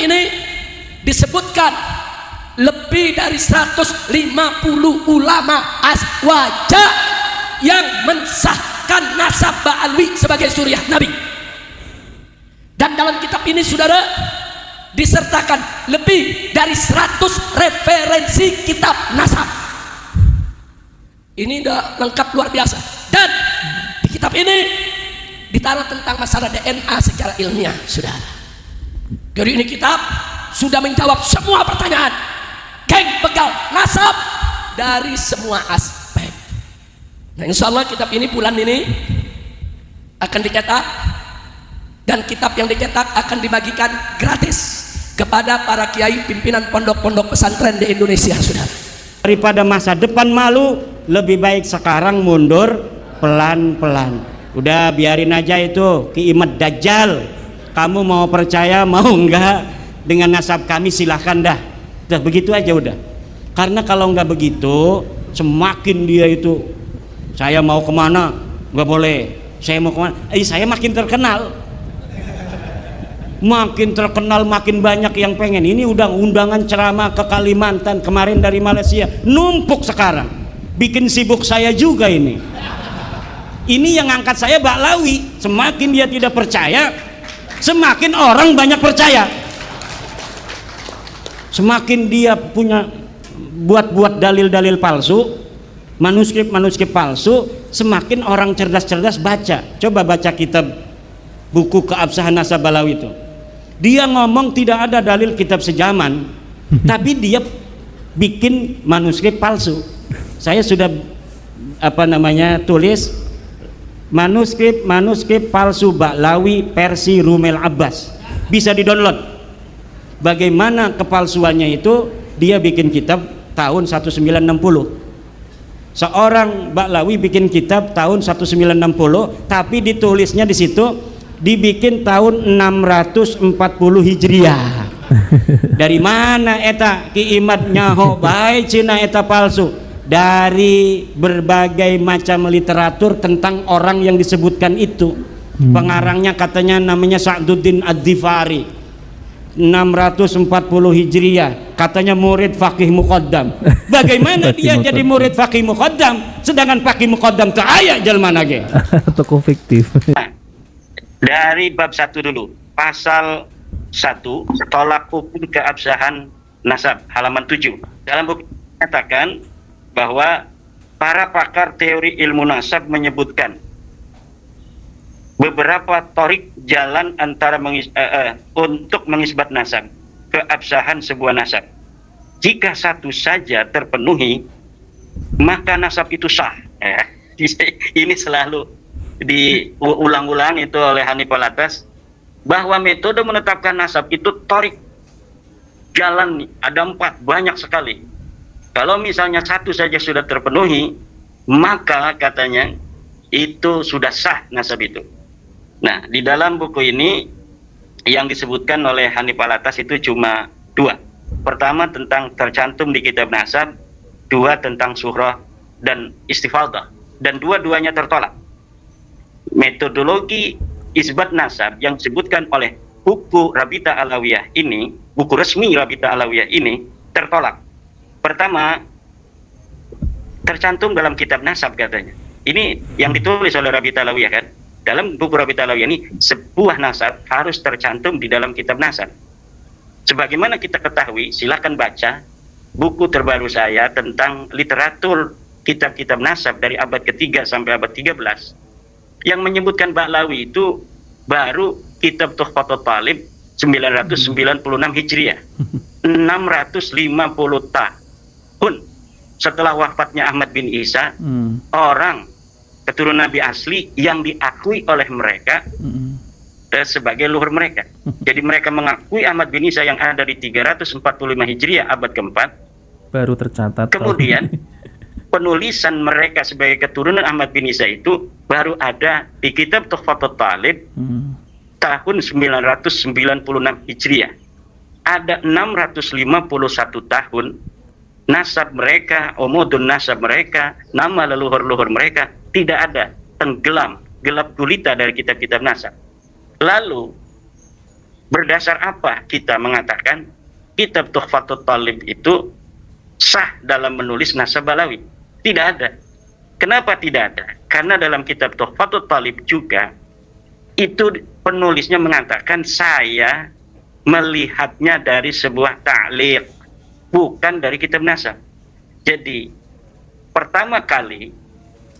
ini disebutkan lebih dari 150 ulama aswaja yang mensahkan nasab Ba'alwi sebagai suriah Nabi. Dan dalam kitab ini saudara disertakan lebih dari 100 referensi kitab nasab. Ini udah lengkap luar biasa. Dan di kitab ini ditaruh tentang masalah DNA secara ilmiah, saudara. Jadi ini kitab sudah menjawab semua pertanyaan geng begal nasab dari semua aspek. Nah, insya Allah kitab ini bulan ini akan dicetak, dan kitab yang dicetak akan dibagikan gratis kepada para kiai pimpinan pondok-pondok pesantren di Indonesia, saudara. Daripada masa depan malu, lebih baik sekarang mundur pelan-pelan. Udah biarin aja itu Ki Imet Dajjal. Kamu mau percaya mau enggak dengan nasab kami silahkan dah. Udah begitu aja udah. Karena kalau enggak begitu, semakin dia itu saya mau kemana nggak boleh, saya mau kemana, saya makin terkenal. Makin terkenal, makin banyak yang pengen. Ini udah undangan ceramah ke Kalimantan kemarin dari Malaysia, numpuk sekarang. Bikin sibuk saya juga ini. Ini yang ngangkat saya Ba'lawi. Semakin dia tidak percaya, semakin orang banyak percaya. Semakin dia punya buat-buat dalil-dalil palsu, manuskrip-manuskrip palsu, semakin orang cerdas-cerdas baca. Coba baca kitab buku Keabsahan Nasab Ba'lawi itu. Dia ngomong tidak ada dalil kitab sejaman, tapi dia bikin manuskrip palsu. Saya sudah tulis manuskrip palsu Ba'lawi versi Rumel Abbas, bisa di-download. Bagaimana kepalsuannya itu? Dia bikin kitab tahun 1960. Seorang Ba'lawi bikin kitab tahun 1960, tapi ditulisnya di situ dibikin tahun 640 Hijriah. Dari mana eta Ki Imat nyaho bae cina eta palsu? Dari berbagai macam literatur tentang orang yang disebutkan itu. Pengarangnya katanya namanya Sa'duddin Ad-Dhifari, 640 Hijriah, katanya murid Faqih Muqaddam. Bagaimana dia jadi murid Faqih Muqaddam sedangkan Faqih Muqaddam tak aya jelma nage? Tokoh fiktif. Dari bab 1 dulu, pasal 1, tolak hukum keabsahan nasab, halaman 7. Dalam buku menyatakan bahwa para pakar teori ilmu nasab menyebutkan beberapa torik jalan antara untuk mengisbat nasab, keabsahan sebuah nasab. Jika satu saja terpenuhi, maka nasab itu sah. Ini selalu diulang-ulang itu oleh Hanif Alatas, bahwa metode menetapkan nasab itu torik jalan, ada 4, banyak sekali. Kalau misalnya satu saja sudah terpenuhi, maka katanya itu sudah sah nasab itu. Nah, di dalam buku ini yang disebutkan oleh Hanif Alatas itu cuma 2. Pertama tentang tercantum di kitab nasab, 2 tentang surah dan istifadah, dan dua-duanya tertolak. Metodologi isbat nasab yang disebutkan oleh buku Rabita Alawiyah ini, buku resmi Rabita Alawiyah ini tertolak. Pertama, tercantum dalam kitab nasab katanya. Ini yang ditulis oleh Rabita Alawiyah kan? Dalam buku Rabita Alawiyah ini, sebuah nasab harus tercantum di dalam kitab nasab. Sebagaimana kita ketahui, silahkan baca buku terbaru saya tentang literatur kitab-kitab nasab dari abad ke-3 sampai abad 13. Yang menyebutkan Ba'lawi itu baru kitab Tuhfatul Talib 996 Hijriah. 650 tahun setelah wafatnya Ahmad bin Isa, orang keturunan Nabi asli yang diakui oleh mereka sebagai luhur mereka. Jadi mereka mengakui Ahmad bin Isa yang ada di 345 Hijriah abad ke-4, baru tercatat. kemudian penulisan mereka sebagai keturunan Ahmad bin Isa itu baru ada di kitab Tuhfatul Talib tahun 996 Hijriah. Ada 651 tahun nasab mereka, umudun nasab mereka, nama leluhur-leluhur mereka tidak ada, tenggelam, gelap gulita dari kitab-kitab nasab. Lalu Berdasar apa kita mengatakan kitab Tuhfatut Thalib itu sah dalam menulis nasab Balawi? Tidak ada. Kenapa tidak ada? Karena dalam kitab Tuhfatut Thalib juga itu penulisnya mengatakan saya melihatnya dari sebuah ta'liq, bukan dari kitab nasab. Jadi pertama kali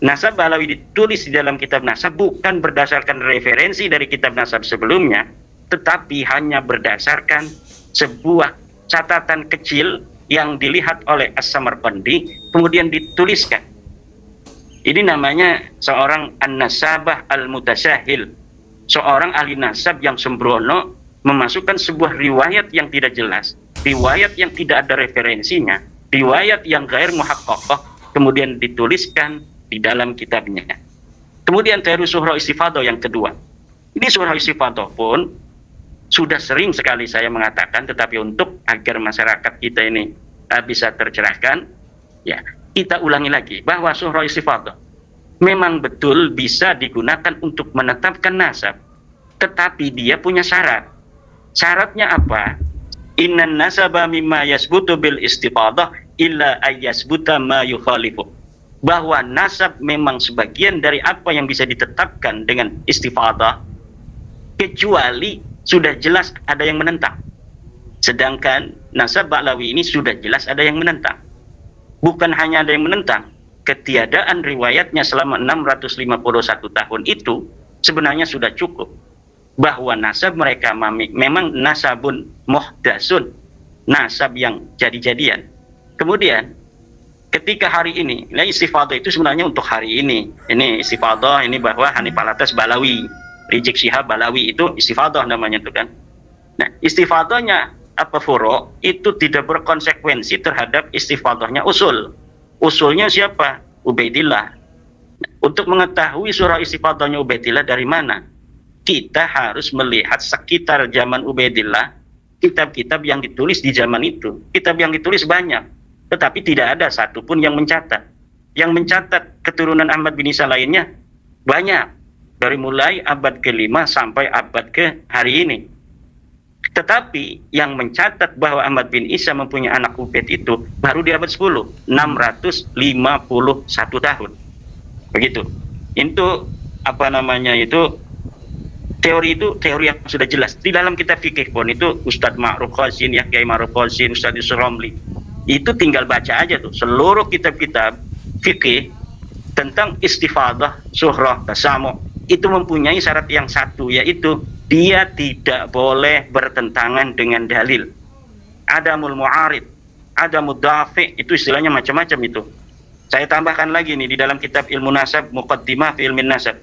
nasab Balawi ditulis di dalam kitab nasab bukan berdasarkan referensi dari kitab nasab sebelumnya, tetapi hanya berdasarkan sebuah catatan kecil yang dilihat oleh As-Samarqandi kemudian dituliskan. Ini namanya seorang an-nasabah al-mutasahil, seorang ahli nasab yang sembrono memasukkan sebuah riwayat yang tidak jelas, riwayat yang tidak ada referensinya, riwayat yang ghair muhaqqaqah, kemudian dituliskan di dalam kitabnya. Kemudian teori surah istifadah yang kedua. Ini surah istifadah pun sudah sering sekali saya mengatakan, tetapi untuk agar masyarakat kita ini bisa tercerahkan, ya kita ulangi lagi bahwa surah istifadah memang betul bisa digunakan untuk menetapkan nasab, tetapi dia punya syarat. Syaratnya apa? Innan nasaba mimma yasbutu bil istifadah illa ayyasbuta ma yukhalifu. Bahwa nasab memang sebagian dari apa yang bisa ditetapkan dengan istifadah, kecuali sudah jelas ada yang menentang. Sedangkan nasab Ba'lawi ini sudah jelas ada yang menentang. Bukan hanya ada yang menentang, ketiadaan riwayatnya selama 651 tahun itu sebenarnya sudah cukup. Bahwa nasab mereka memang nasabun muhdasun, nasab yang jadi-jadian. Kemudian ketika hari ini, nah istifadah itu sebenarnya untuk hari ini. Ini istifadah, ini bahwa Hanif Alatas Balawi, Rizik Syihab Balawi, itu istifadah namanya itu kan. Nah istifadahnya apa furo itu tidak berkonsekuensi terhadap istifadahnya usul. Usulnya siapa? Ubaidillah. Nah, untuk mengetahui surah istifadahnya Ubaidillah dari mana, kita harus melihat sekitar zaman Ubaidillah kitab-kitab yang ditulis di zaman itu. Kitab yang ditulis banyak, tetapi tidak ada satupun yang mencatat. Yang mencatat keturunan Ahmad bin Isa lainnya banyak, dari mulai abad ke-5 sampai abad ke hari ini. Tetapi yang mencatat bahwa Ahmad bin Isa mempunyai anak Ubaid itu baru di abad 10, 651 tahun. Begitu. Itu apa namanya itu, teori itu teori yang sudah jelas. Di dalam kitab fikih pun itu Ustadz Ma'ruf Qasim, ya Kiai Ma'ruf Qasim, Ustadz Yusuf Romli, itu tinggal baca aja tuh seluruh kitab-kitab fikih tentang istifadah, surah, tasamu, itu mempunyai syarat yang satu, yaitu dia tidak boleh bertentangan dengan dalil. Adamul mu'arid, adamul dafi, itu istilahnya macam-macam itu. Saya tambahkan lagi nih di dalam kitab Ilmu Nasab, Muqaddimah fi Ilmin Nasab.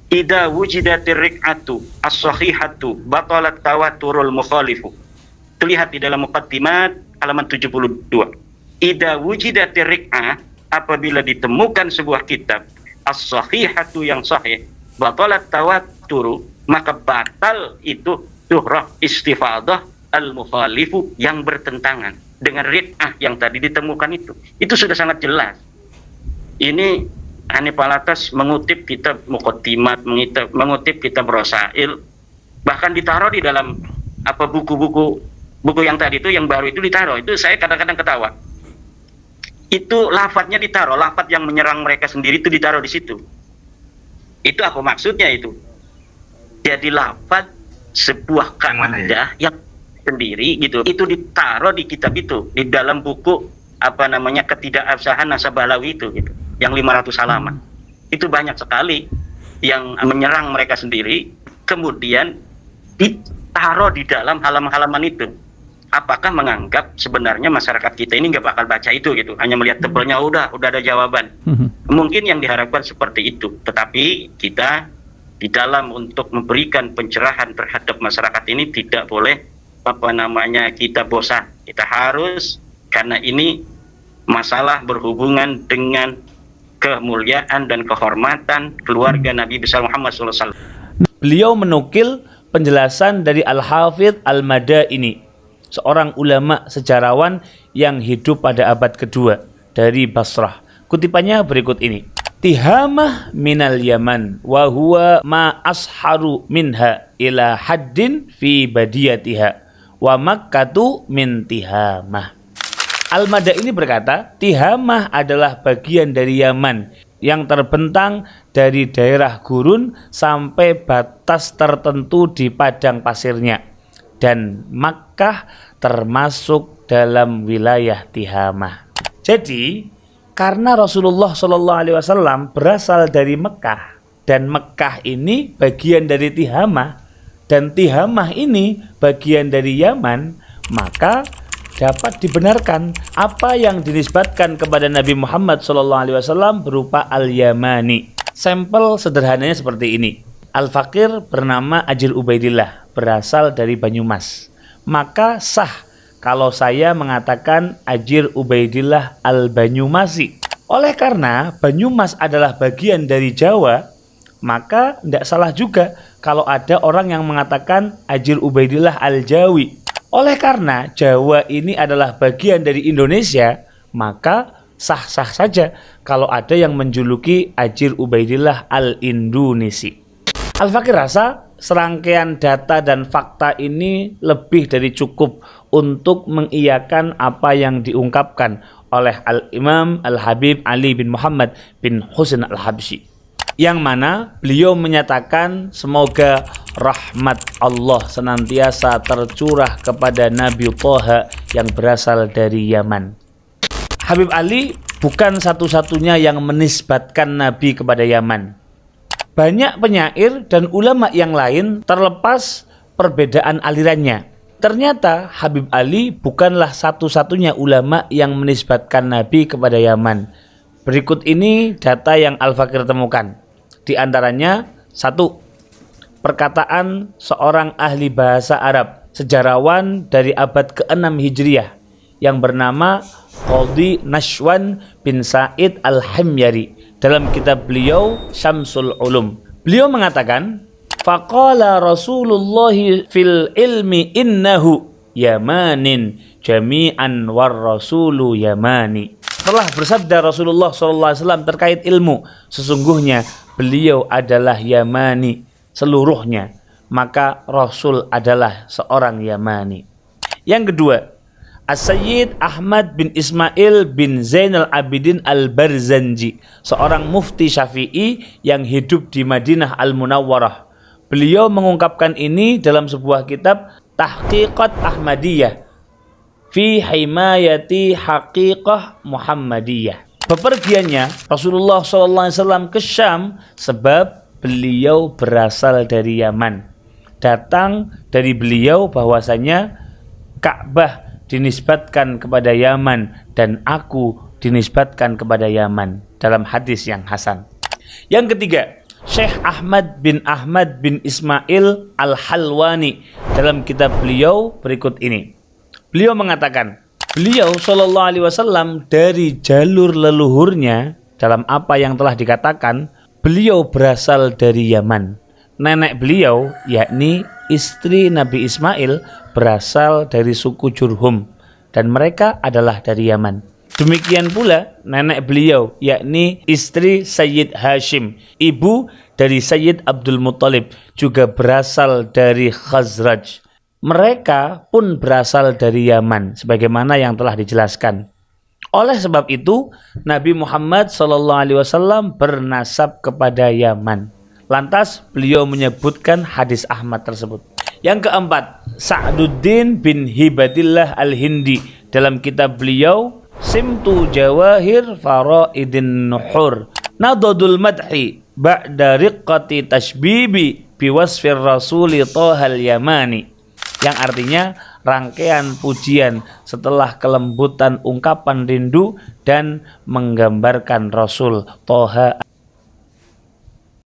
Idza wujidatir riq'atu as-sahihatu batalat tawaturul mukhalifu. Terlihat di dalam Muqaddimat halaman 72. Idza wujidatir riq'ah, apabila ditemukan sebuah kitab as-sahihatu yang sahih, batalat tawaturu, maka batal itu surah istifadah al-mukhalifu yang bertentangan dengan riq'ah yang tadi ditemukan itu. Itu sudah sangat jelas. Ini Hanif Alatas mengutip kitab Muqaddimat, mengutip kitab Rasail, bahkan ditaruh di dalam apa buku yang tadi itu, yang baru itu ditaruh. Itu saya kadang-kadang ketawa. Itu lafadznya ditaruh, lafadz yang menyerang mereka sendiri itu ditaruh di situ. Itu apa maksudnya itu? Jadi lafadz sebuah kaidah yang sendiri gitu, itu ditaruh di kitab itu, di dalam buku apa namanya ketidakabsahan nasab Balawi itu gitu, yang 500 halaman. Itu banyak sekali yang menyerang mereka sendiri, kemudian ditaruh di dalam halaman-halaman itu. Apakah menganggap sebenarnya masyarakat kita ini nggak bakal baca itu gitu, hanya melihat tebelnya udah ada jawaban. Mungkin yang diharapkan seperti itu, tetapi kita di dalam untuk memberikan pencerahan terhadap masyarakat ini tidak boleh apa namanya kita bosan. Kita harus, karena ini masalah berhubungan dengan kemuliaan dan kehormatan keluarga Nabi besar Muhammad SAW. Beliau menukil penjelasan dari Al-Hafidh Al-Madaini, seorang ulama sejarawan yang hidup pada abad kedua dari Basrah. Kutipannya berikut ini. Tihamah minal Yaman wa huwa ma asharu minha ila haddin fi badiyatiha wa Makkatu min Tihamah. Al-Madaini berkata, Tihamah adalah bagian dari Yaman yang terbentang dari daerah gurun sampai batas tertentu di padang pasirnya, dan Makkah termasuk dalam wilayah Tihamah. Jadi, karena Rasulullah SAW berasal dari Mekah, dan Mekah ini bagian dari Tihamah, dan Tihamah ini bagian dari Yaman, maka dapat dibenarkan apa yang dinisbatkan kepada Nabi Muhammad SAW berupa Al-Yamani. Sampel sederhananya seperti ini. Al-Fakir bernama Ajir Ubaidillah, berasal dari Banyumas. Maka sah kalau saya mengatakan Ajir Ubaidillah Al-Banyumasi. Oleh karena Banyumas adalah bagian dari Jawa, maka tidak salah juga kalau ada orang yang mengatakan Ajir Ubaidillah Al-Jawi. Oleh karena Jawa ini adalah bagian dari Indonesia, maka sah-sah saja kalau ada yang menjuluki Ajir Ubaidillah Al-Indonesi. Al-Fakir rasa serangkaian data dan fakta ini lebih dari cukup untuk mengiyakan apa yang diungkapkan oleh Al-Imam Al-Habib Ali bin Muhammad bin Husain Al-Habsyi, yang mana beliau menyatakan semoga rahmat Allah senantiasa tercurah kepada Nabi Thaha yang berasal dari Yaman. Habib Ali bukan satu-satunya yang menisbatkan Nabi kepada Yaman. Banyak penyair dan ulama yang lain terlepas perbedaan alirannya. Ternyata Habib Ali bukanlah satu-satunya ulama yang menisbatkan Nabi kepada Yaman. Berikut ini data yang Al-Fakir temukan. Di antaranya, 1. Perkataan seorang ahli bahasa Arab, sejarawan dari abad ke-6 Hijriah, yang bernama Qadhi Nashwan bin Sa'id Al-Himyari dalam kitab beliau Syamsul Ulum. Beliau mengatakan, faqala Rasulullah fil ilmi innahu yamanin jami'an war rasulu yamani. Telah bersabda Rasulullah SAW terkait ilmu, sesungguhnya beliau adalah Yamani seluruhnya, maka Rasul adalah seorang Yamani. Yang kedua, As-Sayyid Ahmad bin Ismail bin Zainal Abidin Al-Barzanji, seorang mufti Syafi'i yang hidup di Madinah Al-Munawwarah. Beliau mengungkapkan ini dalam sebuah kitab Tahqiqat Ahmadiyah fi himayati haqiqah Muhammadiyah. Bepergiannya Rasulullah SAW ke Syam sebab beliau berasal dari Yaman. Datang dari beliau bahwasanya Ka'bah dinisbatkan kepada Yaman dan aku dinisbatkan kepada Yaman dalam hadis yang hasan. Yang ketiga, Syekh Ahmad bin Ismail Al-Halwani dalam kitab beliau berikut ini. Beliau mengatakan, beliau SAW dari jalur leluhurnya dalam apa yang telah dikatakan, beliau berasal dari Yaman. Nenek beliau, yakni istri Nabi Ismail, berasal dari suku Jurhum, dan mereka adalah dari Yaman. Demikian pula nenek beliau, yakni istri Sayyid Hashim, ibu dari Sayyid Abdul Muttalib, juga berasal dari Khazraj. Mereka pun berasal dari Yaman, sebagaimana yang telah dijelaskan. Oleh sebab itu, Nabi Muhammad SAW bernasab kepada Yaman. Lantas beliau menyebutkan hadis Ahmad tersebut. Yang keempat, Sa'duddin bin Hibatillah Al-Hindi dalam kitab beliau Simtu Jawahir Faraidin Nuhur Nadadul Madhi Ba'da Riqqati Tashbibi Biwasfir Rasuli Thahal Yamani, yang artinya rangkaian pujian setelah kelembutan ungkapan rindu dan menggambarkan Rasul Thaha